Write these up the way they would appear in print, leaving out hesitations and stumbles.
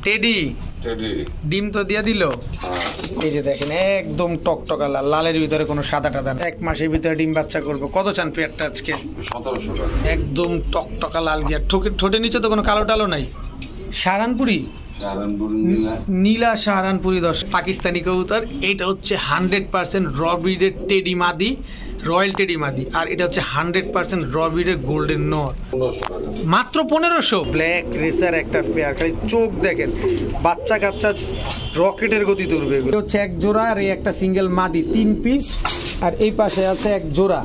Teddy ডিম তো দিয়ে দিল। এই যে দেখেন একদম টকটকা লাল, লালের ভিতরে কোনো সাদা টাদা না। 1 মাসের ভিতরে ডিম বাচ্চা করবো। কত চান পেয়ারটা আজকে? 1700 টাকা। একদম টকটকা লাল গিয়ার, ঠোঁটের নিচে তো কোনো কালো টালো নাই। সাহারানপুরি নীলা সাহারানপুরি 10 পাকিস্তানি কবুতর। এটা হচ্ছে 100% র ব্রিডের টেডি মাদি, রয়্যাল টেডি মাদি। আর এটা হচ্ছে 100% র ব্রিডের গোল্ডেন নর। মাত্র 1500। ব্ল্যাক রেসার একটা পেয়ার, খালি চোখ দেখেন, বাচ্চা কাচ্চা রকেটের গতি তুলবে। এগুলো হচ্ছে এক জোড়া, আর এই একটা সিঙ্গেল মাদি 3 পিস, আর এই পাশে আছে এক জোড়া,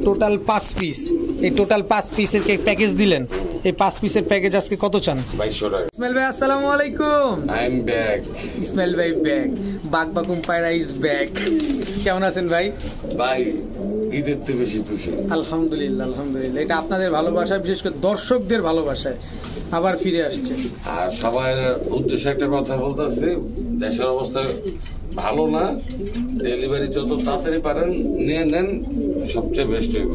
টোটাল 5 পিস। এই টোটাল 5 পিসের প্যাকেজ দিলেন। এই 5 পিসের প্যাকেজ আজকে কত চান? 2200 টাকা। ইসমাইল ভাই আসসালামু আলাইকুম। I am back. ইসমাইল ভাই ব্যাক। বাকবাকুম পায়রা ইজ ব্যাক। কেমন আছেন ভাই? ভাই ঈদের থেকে বেশি খুশি। আলহামদুলিল্লাহ আলহামদুলিল্লাহ। এটা আপনাদের ভালোবাসা, বিশেষ করে দর্শকদের ভালোবাসায় আবার ফিরে আসছে। আর সবার উদ্দেশ্যে একটা কথা বলতেছি, দেশের অবস্থা ভালো না, ডেলিভারি যত তাড়াতাড়ি পারেন নিয়ে নেন, সবচেয়ে বেস্ট হইব।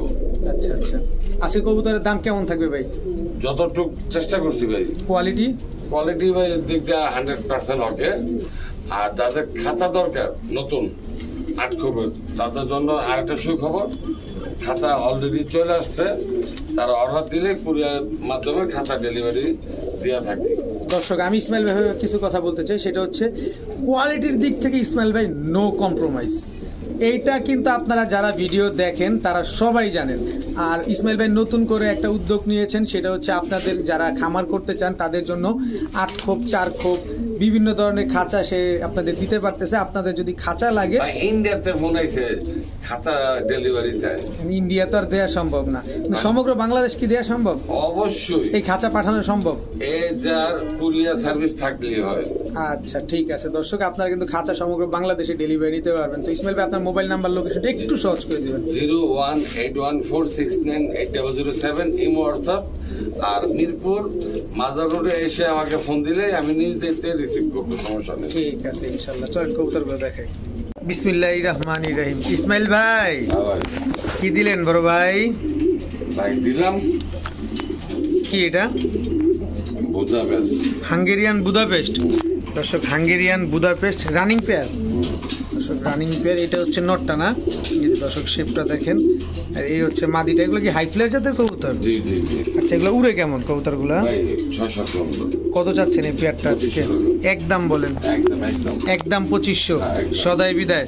আচ্ছা আচ্ছা। আজকে কবুতরের দাম কেমন থাকবে ভাই? যতটুকু চেষ্টা করছি ভাই। কোয়ালিটি ভাই দিক দিয়ে 100% ওকে। আর যাদের খাতা দরকার নতুন 8 খবর, তাদের জন্য আরেকটা সুখবর, খাতা অলরেডি চলে আসছে। তারা অর্ডার দিলে কুরিয়ার মাধ্যমে খাতা ডেলিভারি দেওয়া থাকে। দর্শক, আমি ইসমাইল ভাই কিছু কথা বলতে চাই, সেটা হচ্ছে কোয়ালিটির দিক থেকে ইসমাইল ভাই নো কম্প্রোমাইজ। এইটা কিন্তু আপনারা যারা ভিডিও দেখেন তারা সবাই জানেন। আর ইসমাইল ভাই নতুন করে একটা উদ্যোগ নিয়েছেন, সেটা হচ্ছে আপনাদের যারা খামার করতে চান তাদের জন্য 8 খোপ 4 খোপ বিভিন্ন ধরনের খাঁচা সে আপনাদের দিতে পারতেছে। আপনাদের যদি খাঁচা লাগে, ইন্ডিয়াতে মনে হয়েছে খাতা ডেলিভারি চাই, ইন্ডিয়া তো আর দেওয়া সম্ভব না, সমগ্র বাংলাদেশ কি দেওয়া সম্ভব? অবশ্যই এই খাঁচা পাঠানো সম্ভব, যার কুরিয়ার সার্ভিস থাকলেই হয়। আচ্ছা ঠিক আছে দর্শক, আপনারা কিন্তু খাঁচা সমগ্র বাংলাদেশে ডেলিভারি নিতে পারবেন। তো ইসমাইল ভাই আপনার মোবাইল নাম্বার লোকেশনটা একটু সহজ করে দিবেন। 01814698007 ইমো হোয়াটসঅ্যাপ। আর মিরপুর মাজার রোডে এসে আমাকে ফোন দিলে আমি নিজ দেখতে রিসিভ করবো, সমস্যা নেই। ঠিক আছে ইনশাআল্লাহ। চলেন কবুতরগুলো দেখাই। বিসমিল্লাহির রহমানির রহিম। ইসমাইল ভাই কি দিলেন বড় ভাই? ভাই দিলাম কি এটা? Budapest, Hungarian Budapest. দর্শক হাঙ্গেরিয়ান বুদাপেস্ট রানিং পেয়ার। দর্শক রানিং পেয়ার। এটা হচ্ছে নটটা না? দর্শক শেপটা দেখেন। আর এই হচ্ছে মাদিটা। এগুলো কি হাই ফ্লাইট জাতের কবুতর? জি জি জি। আচ্ছা, এগুলো উড়ে কেমন কবুতরগুলো? ভাই 600। কত চাচ্ছেন এই পেয়ারটা আজকে? একদম বলেন। একদম 2500। সদাই বিদায়,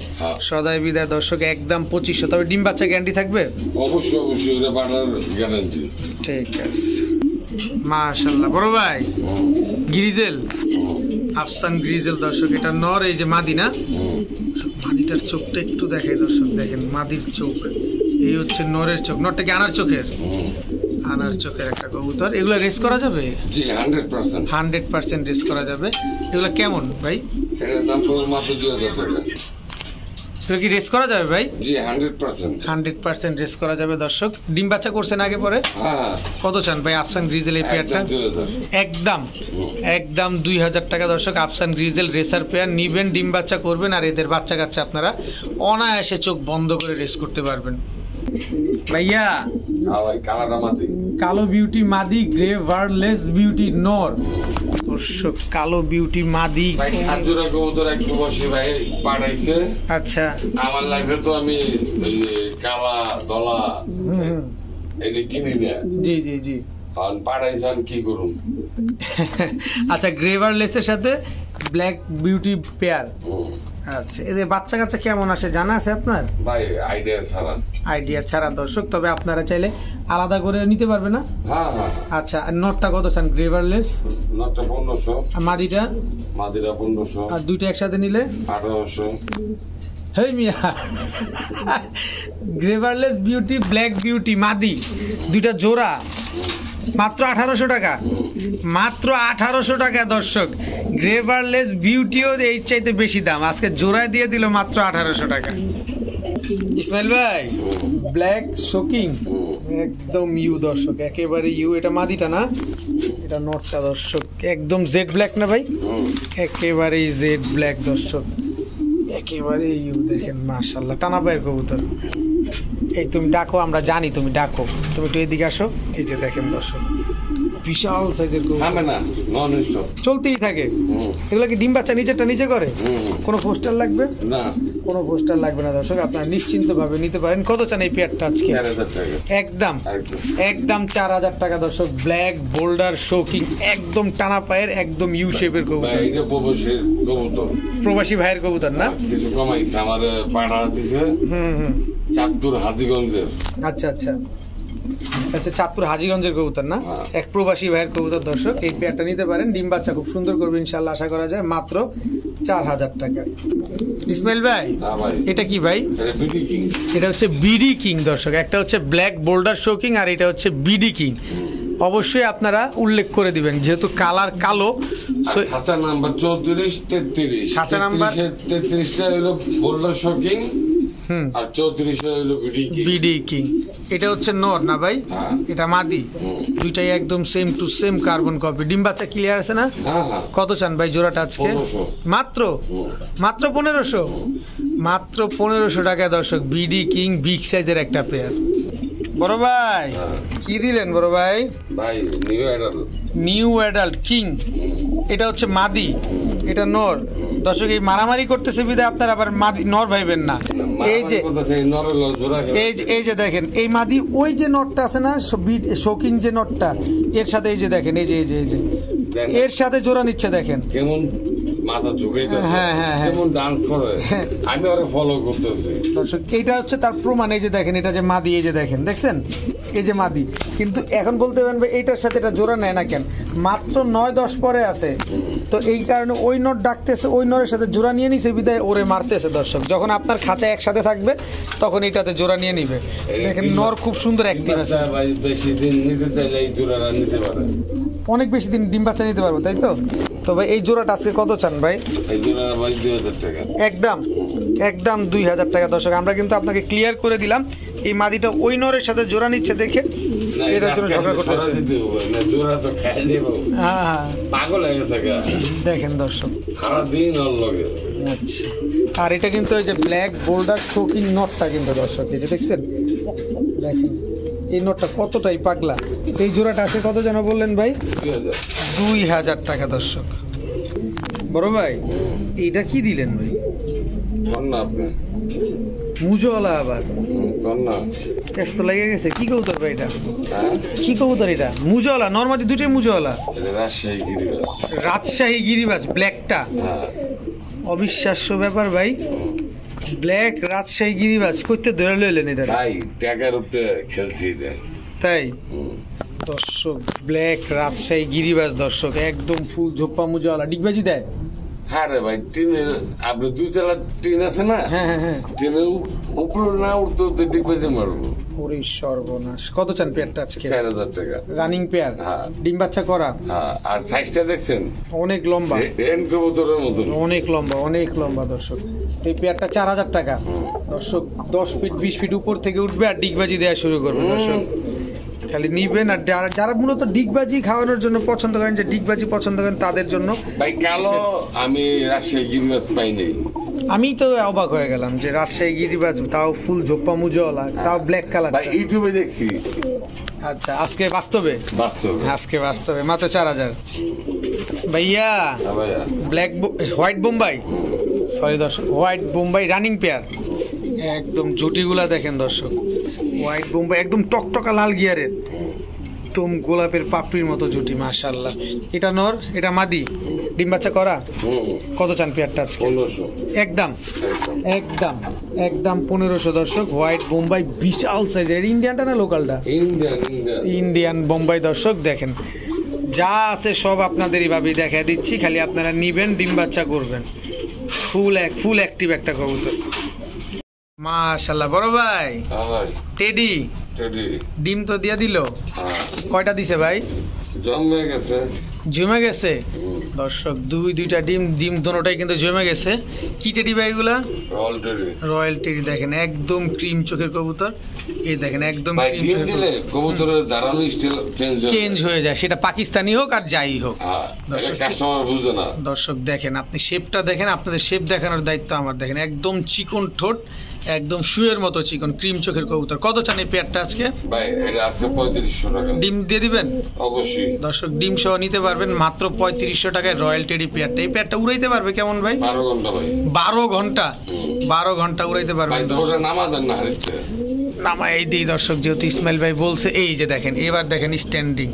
সদাই বিদায় দর্শক, একদম 2500। তবে ডিম বাচ্চা গ্যারান্টি থাকবে? অবশ্যই অবশ্যই, এটা বাটার গ্যারান্টি। ঠিক আছে মাশাআল্লাহ। বড় ভাই গ্রিজেল, আফসান গ্রিজেল দর্শক। এটা নর, এই যে মাদি না? মাদিটার চোখটা একটু দেখাই দর্শক, দেখেন মাদির চোখ। এই হচ্ছে নরের চোখ। নরটা কি আনার চোখের? আনার চোখের একটা কবুতর। এগুলো রেস করা যাবে? জি 100% রেস করা যাবে। এগুলো কেমন ভাই? এটার দাম পড়বে মাত্র 2000 টাকা। এগুলো কি রেস করা যাবে ভাই? জি 100% রেস করা যাবে দর্শক। ডিম বাচ্চা করছেন আগে পরে? হ্যাঁ। কত চান ভাই আফসান গ্রিজেল এই পেয়ারটা? একদম 2000 টাকা দর্শক। আফসান গ্রিজেল রেসার পেয়ার নিবেন, ডিম বাচ্চা করবেন, আর এদের বাচ্চা কাচ্চা আপনারা অনায়াসে চোখ বন্ধ করে রেস করতে পারবেন। ভাইয়া কালো বিউটি মাদি, গ্রে ভার্লেস বিউটি নর। দর্শক কালো বিউটি মাদি ভাই 7 জোড়া কবুতর এক প্রবাসী ভাই পাঠাইছে। আচ্ছা, আমার লাইফে তো আমি কালা দলা এটা কিনি না। জি জি জি। পাঠাইছেন কি করুন? আচ্ছা, গ্রে ভার্লেসের সাথে ব্ল্যাক বিউটি পেয়ার। আচ্ছা, এদের বাচ্চা কাচ্চা কেমন আসে জানা আছে আপনার? ভাই আইডিয়া ছাড়া দর্শক, তবে আপনারা চাইলে আলাদা করে নিতে পারবে না? হ্যাঁ হ্যাঁ। আচ্ছা, নটটা কত চান? গ্রেভারলেস নটটা 1500। আর মাদিটা? মাদিটা 1500। আর দুইটা একসাথে নিলে 1800। হেই মিয়া, গ্রেভারলেস বিউটি ব্ল্যাক বিউটি মাদি দুইটা জোড়া মাত্র 1800 টাকা। মাত্র 1800 টাকা দর্শক। গ্রেভারলেস বিউটিও এই চাইতে বেশি দাম, আজকে জোড়ায় দিয়ে দিল মাত্র 1800 টাকা। ইসমাইল ভাই ব্ল্যাক শোকিং একদম ইউ দর্শক, একেবারে ইউ। এটা মাদিটা না? এটা নটটা দর্শক। একদম জেড ব্ল্যাক না ভাই? একেবারেই জেড ব্ল্যাক দর্শক, একেবারে ইউ। দেখেন মাশাআল্লাহ, টানা পায়ের কবুতর। এই তুমি ডাকো, আমরা জানি তুমি ডাকো, তুমি একটু এদিকে আসো। এই যে দেখেন দর্শক, বিশাল সাইজের কবুতর, থামে না, নন স্টপ, চলতেই থাকে। এগুলো কি ডিম বাচ্চা নিজেরটা নিজে করে? কোনো পোস্টার লাগবে না, কোনো পোস্টার লাগবে না দর্শক, আপনারা নিশ্চিন্ত ভাবে নিতে পারেন। কত চান এই পেয়ারটা আজকে? 4000 টাকা একদম একদম। একদম 4000 টাকা দর্শক। ব্ল্যাক বোল্ডার শোকিং, একদম টানা পায়ের, একদম ইউ শেপের ভাই কবুতর। এটা প্রবাসীর কবুতর, প্রবাসী ভাইয়ের কবুতর না? কিছু কমাইছে, আমার পাড়া দিছে হুম। চাঁদপুর হাজীগঞ্জের। আচ্ছা আচ্ছা আচ্ছা, চাঁদপুর হাজীগঞ্জের কবুতর না? হ্যাঁ। এক প্রবাসী ভাইয়ের কবুতর দর্শক। এই পেয়ারটা নিতে পারেন, ডিম বাচ্চা খুব সুন্দর করবে ইনশাল্লাহ, আশা করা যায়, মাত্র 4000 টাকায়। ইসমাইল ভাই, হ্যাঁ ভাই, এটা কি ভাই? এটা বিডি কিং। এটা হচ্ছে বিডি কিং দর্শক। একটা হচ্ছে ব্ল্যাক বোল্ডার শোকিং আর এটা হচ্ছে বিডি কিং। অবশ্যই আপনারা উল্লেখ করে দিবেন, যেহেতু কালার কালো। আর খাঁচা নাম্বার 34 33, খাঁচা নাম্বার 33টা হলো বোল্ডার শোকিং, হুম, আর 34টা হলো বিডি কিং। BD king. এটা হচ্ছে নর না ভাই? হ্যাঁ। এটা মাদি। দুইটাই একদম same to same carbon copy. ডিম বাচ্চা ক্লিয়ার আছে না? হ্যাঁ হ্যাঁ। কত চান ভাই জোড়াটা আজকে? 1500। মাত্র মাত্র 1500, মাত্র 1500 টাকা দর্শক। বিডি কিং বিগ সাইজের একটা পেয়ার। বড় ভাই হ্যাঁ। কি দিলেন বড় ভাই? ভাই new adult, new adult king. এটা হচ্ছে মাদি, এটা নর দর্শক। এই মারামারি করতেছে বিধায় আপনার আবার মাদি নর ভাইবেন না। এই যে এই যে দেখেন, এই মাদি ওই যে নটটা আছে না, শোকিং যে নটটা, এর সাথে এই যে দেখেন, এই যে এর সাথে জোড়া নিচ্ছে দেখেন কেমন মাথা ঝুঁকাইতেছে, হ্যাঁ, হ্যাঁ, হ্যাঁ। কেমন ডান্স করে, হ্যাঁ। আমি ওরা ফলো করতেছি দর্শক। এইটা হচ্ছে তার প্রমাণ। এই যে দেখেন, এটা যে মাদি, এই যে দেখেন, দেখছেন এই যে মাদি। কিন্তু এখন বলতে পারেন ভাই এইটার সাথে এটা জোড়া নেয় না কেন? মাত্র 9-10 পরে আছে, তো এই কারণে ওই নট ডাকতেছে, ওই নরের সাথে জোড়া নিয়ে নিছে বিদায় ওরে মারতেছে দর্শক। যখন আপনার খাঁচা একসাথে থাকবে তখন এটাতে জোড়া নিয়ে নিবে। দেখেন নর খুব সুন্দর অ্যাক্টিভ আছে। ভাই বেশি দিন নিতে চাইলে এই জোড়াটা নিতে পারে, অনেক বেশি দিন ডিম বাচ্চা নিতে পারবো, তাই তো? তো ভাই এই জোড়াটা আজকে কত চান ভাই? এই জোড়াটা ভাই 2000 টাকা একদম একদম 2000 টাকা দর্শক। আমরা কিন্তু আপনাকে ক্লিয়ার করে দিলাম, এই মাদিটা ওই নরের সাথে জোড়া নিচ্ছে দেখে না, এটার জন্য ঝগড়া করতেছে। না জোড়া তো খাই দেবো, হ্যাঁ হ্যাঁ, পাগল হয়ে গেছে গা। দেখেন দর্শক। সারাদিন ওর লগে। আচ্ছা, আর এটা কিন্তু ওই যে ব্ল্যাক বোল্ডার শোকিং নটটা কিন্তু দর্শক, এই যে দেখছেন, দেখেন এই নটটা কতটাই পাগলা। এই জোড়াটা আছে কত যেন বললেন ভাই? 2000 টাকা দর্শক। বড় ভাই এইটা কি দিলেন ভাই? কন্যা আপনি মুজওয়ালা আবার কন্যা ব্যস্ত লেগে গেছে। কি কবুতর ভাই এটা? হ্যাঁ, কি কবুতর এটা? মুজওয়ালা, নর্মাদি দুটোই মুজওয়ালা। এটা রাজশাহী গিরিবাস। রাজশাহী গিরিবাজ ব্ল্যাকটা, হ্যাঁ, অবিশ্বাস্য ব্যাপার ভাই। ব্ল্যাক রাজশাহী গিরিবাজ করতে ধরে লইলেন এটা ভাই ট্যাগের উপরে খেলছি এটা। তাই দর্শক, ব্ল্যাক রাজশাহী গিরিবাজ দর্শক, একদম ফুল ঝোপ্পা মুজওয়ালা। ডিগবাজি দেয়? হ্যাঁ রে ভাই, টিনের আপনি 2 তলা টিন আছে না, হ্যাঁ হ্যাঁ হ্যাঁ। টিনের উপরে না উঠতে উঠতে ডিগবাজি মারবো। ওরে সর্বনাশ। কত চান পেয়ারটা আজকে? 4000 টাকা রানিং পেয়ার, হ্যাঁ। ডিম বাচ্চা করা, হ্যাঁ, আর সাইজটা দেখছেন অনেক লম্বা, ডেন কবুতরের মতন। অনেক লম্বা, অনেক লম্বা দর্শক। এই পেয়ারটা 4000 টাকা দর্শক। 10 ফিট 20 ফিট উপর থেকে উঠবে আর ডিগবাজি দেওয়া শুরু করবে দর্শক। খালি নিবেন, আর যারা মূলত ডিগবাজি খাওয়ানোর জন্য পছন্দ করেন, যে ডিগবাজি পছন্দ করেন তাদের জন্য। ভাই কালো আমি রাজশাহী গিরিবাস পাই নাই। আমি তো অবাক হয়ে গেলাম যে রাজশাহী গিরিবাজ, তাও ফুল ঝোপ্পা মুজওয়ালা, তাও ব্ল্যাক কালার। ভাই ইউটিউবে দেখছি। আচ্ছা, আজকে বাস্তবে? বাস্তবে আজকে বাস্তবে মাত্র 4000 ভাইয়া। হ্যাঁ ভাইয়া, ব্ল্যাক হোয়াইট বোম্বাই, সরি দর্শক, হোয়াইট বোম্বাই রানিং পেয়ার। একদম জুটিগুলা দেখেন দর্শক, হোয়াইট বোম্বাই একদম টকটকা লাল গিয়ারের, একদম গোলাপের পাপড়ির মতো জুটি, মাশাআল্লাহ। এটা নর, এটা মাদি, ডিম বাচ্চা করা। কত চান পেয়ারটা আজকে? 1500 একদম একদম একদম 1500 দর্শক। হোয়াইট বোম্বাই বিশাল সাইজের। ইন্ডিয়ানটা না লোকালটা? ইন্ডিয়ান। ইন্ডিয়ান বোম্বাই দর্শক। দেখেন যা আছে সব আপনাদের এইভাবেই দেখা দিচ্ছি, খালি আপনারা নিবেন, ডিম বাচ্চা করবেন। ফুল অ্যাক্টিভ একটা কবুতর, মাশাআল্লাহ। বড় ভাই হ্যাঁ ভাই, টেডি টেডি ডিম তো দিয়া দিল? হ্যাঁ, কয়টা দিছে ভাই? জন্মে গেছে। জমে গেছে দর্শক, দুইটা ডিম দোনোটাই কিন্তু জমে গেছে। কি টেডি ভাই এগুলা? Royal teddy. রয়্যাল টেডি দেখেন, একদম ক্রিম চোখের কবুতর। এই দেখেন একদম ভাই ক্রিম ডিম চোখের দিলে কবুতরের দাঁড়ানো স্টাইল চেঞ্জ হয়ে যায়, সেটা পাকিস্তানি হোক আর যাই হোক। হ্যাঁ, এটা কাস্টমার বুঝে না। দর্শক দেখেন, আপনি শেপটা দেখেন, আপনাদের শেপ দেখানোর দায়িত্ব আমার। দেখেন একদম চিকন ঠোঁট, একদম শুয়ের মতো চিকন, ক্রিম চোখের কবুতর। কত চান এই পেয়ারটা আজকে? ভাই এটা আজকে 3500 টাকা। ডিম দিয়ে দিবেন? অবশ্যই দর্শক ডিম সহ নিতে পারবেন মাত্র 3500 টাকায় রয়্যাল টেডি পেয়ারটা। এই পেয়ারটা উড়াইতে পারবে কেমন ভাই? 12 ঘন্টা ভাই। 12 ঘন্টা? 12 ঘন্টা উড়াইতে পারবে ভাই ওটা নামাজের না হারিতে নামা এই দিই দর্শক, যেহেতু ইসমাইল ভাই বলছে। এই যে দেখেন, এবার দেখেন স্ট্যান্ডিং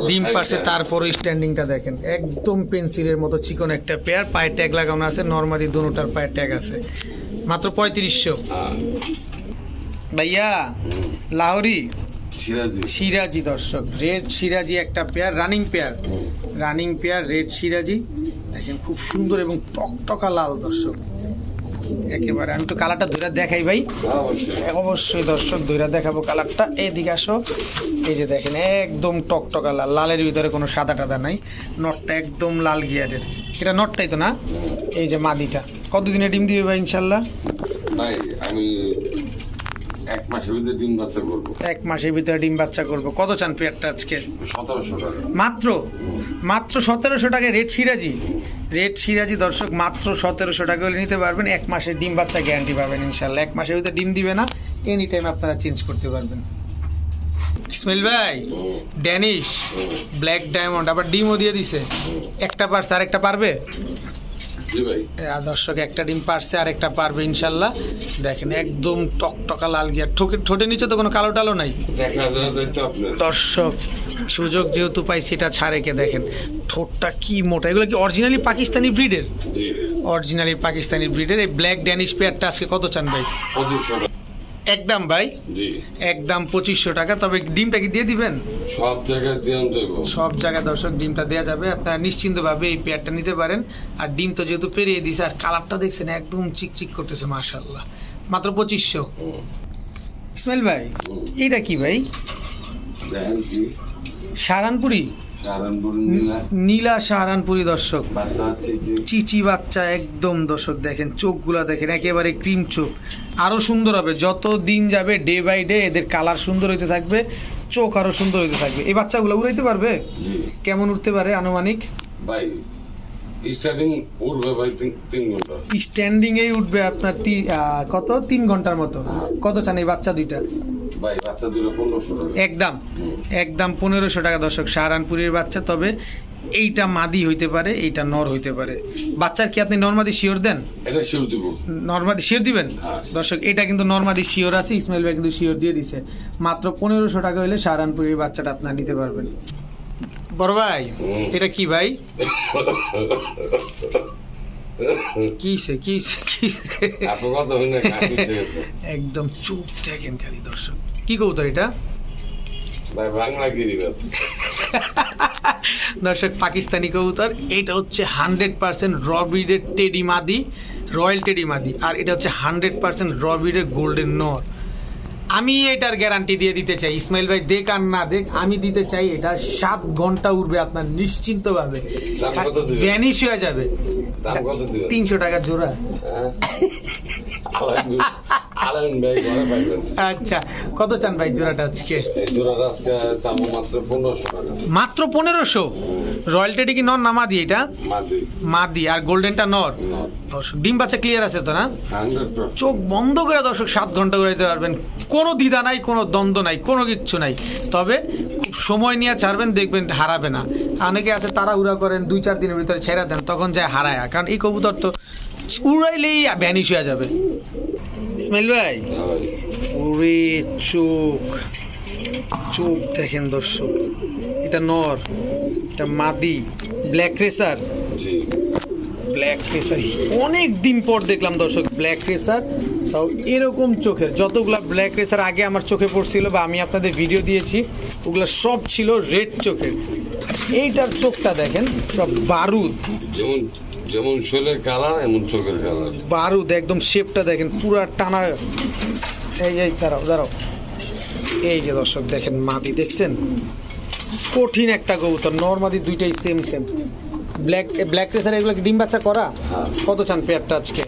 ডিম পারছে, তারপরে স্ট্যান্ডিংটা দেখেন একদম পেন্সিলের মতো চিকন একটা পেয়ার। পায়ে ট্যাগ লাগানো আছে, নরমালি দুটোটার পায়ে ট্যাগ আছে। মাত্র 3500। ভাইয়া লাহোরি সিরাজি দর্শক, রেড সিরাজি একটা পেয়ার, রানিং পেয়ার রেড সিরাজি দেখেন, খুব সুন্দর এবং টকটকা লাল দর্শক একেবারে। আমি তো কালারটা ধরে দেখাই ভাই, অবশ্যই দর্শক ধরে দেখাবো কালারটা। এইদিকে আসো, এই যে দেখেন একদম টকটকা লাল, লালের ভিতরে কোনো সাদা টাদা নাই। নটটা একদম লাল গিয়ারের, এটা নটটাই তো না? এই যে মাদিটা কতদিনে ডিম দিবে ভাই ইনশাল্লাহ? ভাই আমি 1 মাসের ভিতরে ডিম বাচ্চা করবো। 1 মাসের ভিতরে ডিম বাচ্চা করবো। কত চান পেয়ারটা আজকে? 1700 টাকা মাত্র 1700 টাকায় রেড সিরাজি দর্শক, মাত্র 1700 টাকা হলে নিতে পারবেন। 1 মাসের ডিম বাচ্চা গ্যারান্টি পাবেন ইনশাল্লাহ। 1 মাসের ভিতরে ডিম দিবে না, এনি টাইম আপনারা চেঞ্জ করতে পারবেন। ইসমাইল ভাই ড্যানিশ ব্ল্যাক ডায়মন্ড আবার ডিমও দিয়ে দিছে। একটা পারছে, আর একটা পারবে? দর্শক একটা ডিম পারছে, আর একটা পারবে ইনশাল্লাহ। দেখেন একদম টকটকা লাল গিয়ার, ঠোঁটের নিচে তো কোনো কালো টালো নাই দর্শক। সুযোগ যেহেতু পাই সেটা ছাড়েকে দেখেন ঠোঁটটা কি মোটা। এগুলো কি অরিজিনালি পাকিস্তানি ব্রিডের? অরিজিনালি পাকিস্তানি ব্রিডের। এই ব্ল্যাক ড্যানিশ পেয়ারটা আজকে কত চান ভাই? একদম ভাই, একদম 2500 টাকা। তবে ডিমটা কি দিয়ে দিবেন? সব জায়গায় দর্শক ডিমটা দেওয়া যাবে, আপনারা নিশ্চিন্তভাবে এই পেয়ারটা নিতে পারেন। আর ডিম তো যেহেতু পেরিয়ে দিছে, আর কালারটা দেখছেন একদম চিকচিক করতেছে মাশাআল্লাহ। মাত্র 2500। ইসমাইল ভাই এটা কি ভাই? সাহারানপুরি নীলা সাহারানপুরি দর্শক, চিচি বাচ্চা একদম দর্শক। দেখেন চোখগুলা দেখেন একেবারে ক্রিম চোখ। আরো সুন্দর হবে যত দিন যাবে, ডে বাই ডে এদের কালার সুন্দর হইতে থাকবে, চোখ আরো সুন্দর হইতে থাকবে। এই বাচ্চাগুলো উড়াইতে পারবে? কেমন উঠতে পারে আনুমানিক? ভাই স্ট্যান্ডিং উঠবে ভাই 3 ঘন্টা। স্ট্যান্ডিং এই উঠবে আপনার কত 3 ঘন্টার মতো। কত চান এই বাচ্চা দুইটা? ভাই বাচ্চা দুটো 1500 টাকা। একদম 1500 টাকা দর্শক, সাহারানপুরের বাচ্চা। তবে এইটা মাদি হইতে পারে, এইটা নর হইতে পারে। বাচ্চার কি আপনি নরমাদি শিওর দেন? এটা শিওর দিব। নরমাদি শিওর দিবেন দর্শক? এটা কিন্তু নরমাদি শিওর আছে, ইসমাইল ভাই কিন্তু শিওর দিয়ে দিছে। মাত্র 1500 টাকা হইলে সাহারানপুরের বাচ্চাটা আপনারা নিতে পারবেন। বড় ভাই এটা কি ভাই? একদম চুপ দেখেন খালি দর্শক। কি কবুতর এটা? দর্শক পাকিস্তানি কবুতর। এটা হচ্ছে 100% র ব্রিডের টেডি মাদি, রয়্যাল টেডি মাদি। আর এটা হচ্ছে 100% র ব্রিডের গোল্ডেন নর। আমি এটার গ্যারান্টি দিয়ে দিতে চাই, ইসমাইল ভাই দেখ আর না দেখ, আমি দিতে চাই এটা 7 ঘন্টা উঠবে আপনার নিশ্চিন্তভাবে, ভ্যানিশ হয়ে যাবে। 300 টাকা জোড়া। আচ্ছা কত চান ভাই জোড়াটা আজকে? মাত্র 1500। রয়্যাল টেডি কি নর না মাদি? এটা মাদি, আর গোল্ডেনটা নর। ডিম বাচ্চা ক্লিয়ার আছে তো না? চোখ বন্ধ করে দর্শক 7 ঘন্টা উড়াইতে পারবেন, কোনো দ্বিধা নাই, কোনো দ্বন্দ্ব নাই, কোনো কিচ্ছু নাই। তবে খুব সময় নিয়ে ছাড়বেন, দেখবেন হারাবে না। অনেকে আছে তারা উড়া করেন 2-4 দিনের ভিতরে ছেড়ে দেন, তখন যায় হারায়। কারণ এই কবুতর তো উড়াইলেই ভ্যানিশ হয়ে যাবে। ইসমাইল ভাই ওরে চোখ দেখেন দর্শক, এটা নর, এটা মাদি, ব্ল্যাক রেসার। অনেক দিন পর দেখলাম দর্শক ব্ল্যাক রেসার, তাও এরকম চোখের। যতগুলা ব্ল্যাক রেসার আগে আমার চোখে পড়ছিল বা আমি আপনাদের ভিডিও দিয়েছি, ওগুলো সব ছিল রেড চোখের। এইটার চোখটা দেখেন সব বারুদ, যেমন শোলের কালার এমন চোখের কালার, বারুদ একদম। শেপটা দেখেন পুরা টানা। এই দাঁড়াও, এই যে দর্শক দেখেন মাদি দেখছেন, কঠিন একটা কবুতর। নরমাদি দুইটাই সেম। ব্ল্যাক রেসার এগুলো কি ডিম বাচ্চা করা? কত চান পেয়ারটা আজকে?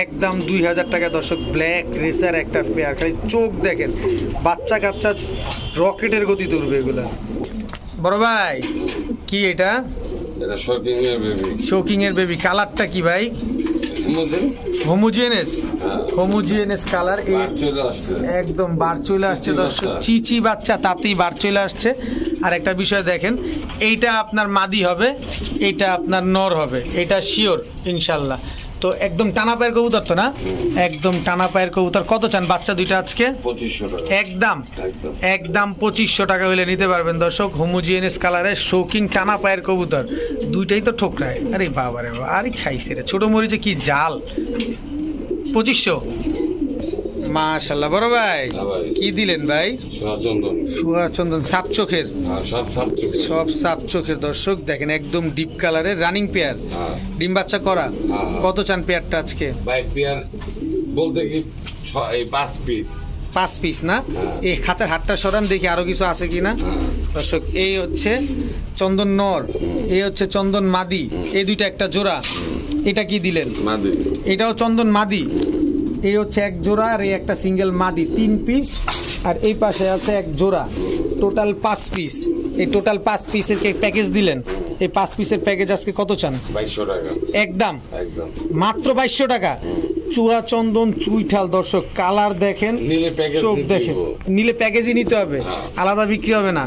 একদম 2000 টাকা দর্শক, ব্ল্যাক রেসার একটা পেয়ার। খালি চোখ দেখেন, বাচ্চা কাচ্চা রকেটের গতি তুলবে এগুলা। বড় ভাই কি এটা? শোকিং এর বেবি। কালারটা কি ভাই? হোমোজিনিয়াস হোমোজিনিয়াস কালার, একদম বার চলে আসছে দর্শক, চিচি বাচ্চা তাতেই বার চলে আসছে। আর একটা বিষয় দেখেন, এইটা আপনার মাদি হবে, এইটা আপনার নর হবে, এটা শিওর ইনশাল্লাহ। তো একদম টানা পায়ের কবুতর তো না? একদম টানা পায়ের কবুতর। কত চান বাচ্চা দুইটা আজকে? 2500 টাকা। একদম 2500 টাকা হলে নিতে পারবেন দর্শক। হোমোজিনিয়াস কালারের শৌখিন টানা পায়ের কবুতর, দুইটাই তো ঠোকরায়। আরে বাবা রে বাবা, আরে খাইছে রে, ছোট মরিচে কি জাল। 2500 মাশাআল্লাহ। বড় ভাই কি দিলেন ভাই? সুহা চন্দন, সাত চোখের, সব সাত চোখের দর্শক দেখেন, একদম ডিপ কালারের রানিং পেয়ার, ডিম বাচ্চা করা। কত চান পেয়ারটা আজকে? ভাই পেয়ার বলতে কি 5 পিস। 5 পিস না? এই খাঁচার হাতটা সরান দেখি আরো কিছু আছে কিনা দর্শক। এই হচ্ছে চন্দন নর, এই হচ্ছে চন্দন মাদি, এই দুইটা একটা জোড়া। এটা কি দিলেন? মাদি। এটাও চন্দন মাদি। এই হচ্ছে এক জোড়া, আর এই একটা সিঙ্গেল মাদি, 3 পিস। আর এই পাশে আছে এক জোড়া, টোটাল 5 পিস। এই টোটাল 5 পিসের প্যাকেজ দিলেন, এই 5 পিসের প্যাকেজ আজকে কত চান? 2200 টাকা। একদম মাত্র 2200 টাকা। চুয়া চন্দন চুইঠাল দর্শক, কালার দেখেন, চোখ দেখেন, নিলে প্যাকেজই নিতে হবে, আলাদা বিক্রি হবে না,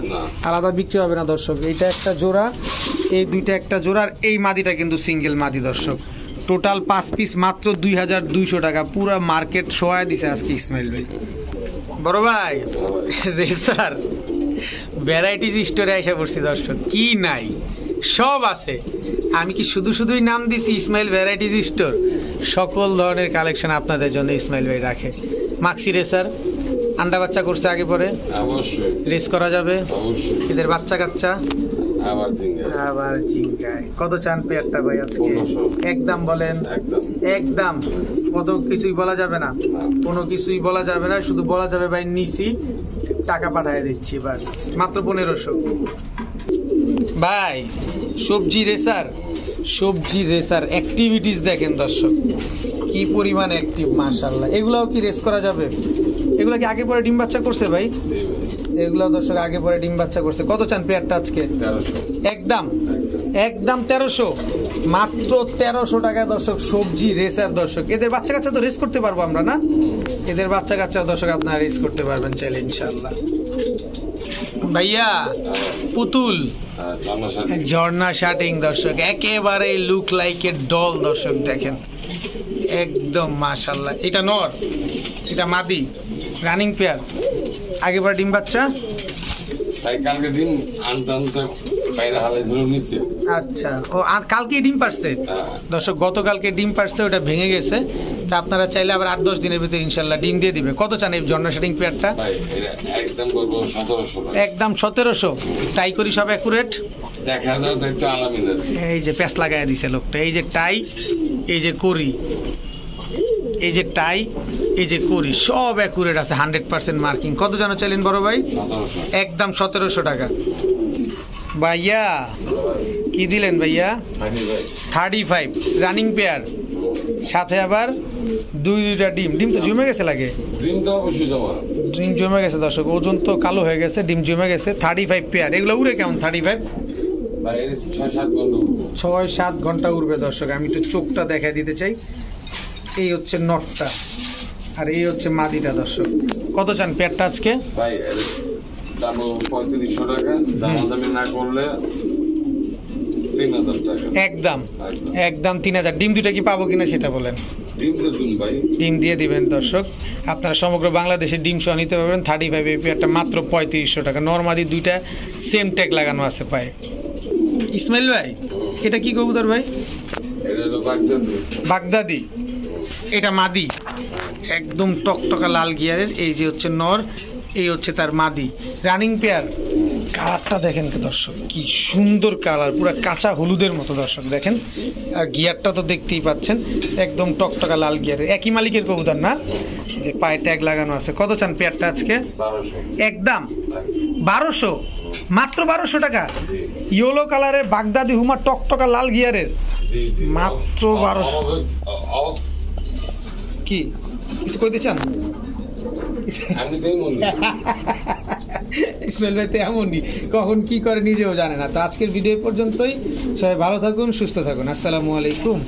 আলাদা বিক্রি হবে না দর্শক। এইটা একটা জোড়া, এই দুইটা একটা জোড়া, আর এই মাদিটা কিন্তু সিঙ্গেল মাদি দর্শক। টোটাল 5 পিস মাত্র 2200 টাকা। পুরো মার্কেট সোয়ায় দিছে আজকে ইসমাইল ভাই। বড় ভাই রেসার ভ্যারাইটিজ স্টোরে এসে পড়ছি দর্শক, কি নাই সব আছে। আমি কি শুধুই নাম দিছি ইসমাইল ভ্যারাইটিজ স্টোর? সকল ধরনের কালেকশন আপনাদের জন্য ইসমাইল ভাই রাখে। মাক্সি রেসার আন্ডা বাচ্চা করছে আগে পরে, অবশ্যই রেস করা যাবে, অবশ্যই। এদের বাচ্চা কাচ্চা আবার জিঙ্গায়। কত চান পেয়ারটা ভাই আজকে? একদম বলেন, একদম। কত কিছুই বলা যাবে না, কোনো কিছুই বলা যাবে না, শুধু বলা যাবে ভাই নিছি, টাকা পাঠিয়ে দিচ্ছি, বাস। মাত্র 1500 ভাই। সবজি রেসার অ্যাক্টিভিটিস দেখেন দর্শক, কি পরিমাণ অ্যাক্টিভ মাশাআল্লাহ। এগুলাও কি রেস করা যাবে? এগুলা কি আগে পরে ডিম বাচ্চা করছে ভাই? এগুলো দর্শক আগে পরে ডিম বাচ্চা করছে। কত চান পেয়ারটা আজকে? 1300। একদম 1300, মাত্র 1300 টাকায় দর্শক। সবজি রেসার দর্শক, এদের বাচ্চা কাচ্চা তো রেস করতে পারবো আমরা না? এদের বাচ্চা কাচ্চা দর্শক আপনারা রেস করতে পারবেন চাইলে ইনশাআল্লাহ। ভাইয়া পুতুল ঝর্ণা শাটিং দর্শক, একেবারে লুক লাইক এ ডল দর্শক দেখেন, একদম মাশাআল্লাহ। এটা নর, এটা মাদি, রানিং পেয়ার, আগে পরে ডিম বাচ্চা। কালকে ডিম আনতে বাইরে হালাইছিল নিচে। আচ্ছা, ও আর কালকে ডিম পারছে দর্শক, গতকালকে ডিম পারছে, ওটা ভেঙে গেছে। তা আপনারা চাইলে আবার 8-10 দিনের ভিতরে ইনশাল্লাহ ডিম দিয়ে দিবে। কত চান এই ঝর্ণা শাটিং পেয়ারটা? একদম 1700। একদম 1700। টাই করি সব অ্যাকুরেট দেখা যায় তো আলামিনের। এই যে প্যাচ লাগায় দিছে লোকটা, এই যে টাই, এই যে করি, এই যে টাই, এই যে করি, সব অ্যাকুরেট আছে, 100% মার্কিং। কত জানো চাইলেন বড় ভাই? 1700। একদম 1700 টাকা। ভাইয়া কি দিলেন ভাইয়া? 35 রানিং পেয়ার, সাথে আবার দুইটা ডিম। ডিম তো জমে গেছে লাগে, ডিম তো অবশ্যই ডিম জমে গেছে দর্শক, ওজন তো কালো হয়ে গেছে, ডিম জমে গেছে। 35 পেয়ার, এগুলো উড়ে কেমন? 35 6-7 ঘন্টা উড়বে দর্শক। আমি একটু চোখটা দেখাই দিতে চাই। এই হচ্ছে নটটা, আর এই হচ্ছে মাদিটা দর্শক। কত চান পেয়ারটা আজকে? ভাই দাম 3500 টাকা, দামাদামি না করলে 3000 টাকা। একদম 3000। ডিম দুটা কি পাবো কিনা সেটা বলেন। ডিম দিয়ে দিবেন দর্শক, আপনারা সমগ্র বাংলাদেশে ডিম সহ নিতে পারবেন। 35 এই পেয়ারটা মাত্র 3500 টাকা। নরমাদি দুইটা সেম ট্যাগ লাগানো আছে পায়ে। ইসমাইল ভাই এটা কি কবুতর ভাই? বাগদাদি। এটা মাদি, একদম টকটকা লাল গিয়ারের। এই যে হচ্ছে নর, এই হচ্ছে তার মাদি, রানিং পেয়ার। কালারটা দেখেন দর্শক, কি সুন্দর কালার, পুরো কাঁচা হলুদের মতো দর্শক দেখেন। আর গিয়ারটা তো দেখতেই পাচ্ছেন, একদম টকটকা লাল গিয়ারের। একই মালিকের কবুতর না, যে পায়ে ট্যাগ লাগানো আছে। কত চান পেয়ারটা আজকে? 1200। একদম 1200, মাত্র 1200 টাকা। ইয়েলো কালারের বাগদাদি হুমা টকটকা লাল গিয়ারের, মাত্র 1200। কি কিছু কইতে চান? ইসমাইল ভাই তো এমনই, কখন কি করে নিজেও জানে না। তো আজকের ভিডিও পর্যন্তই, সবাই ভালো থাকুন, সুস্থ থাকুন, আসসালামু আলাইকুম।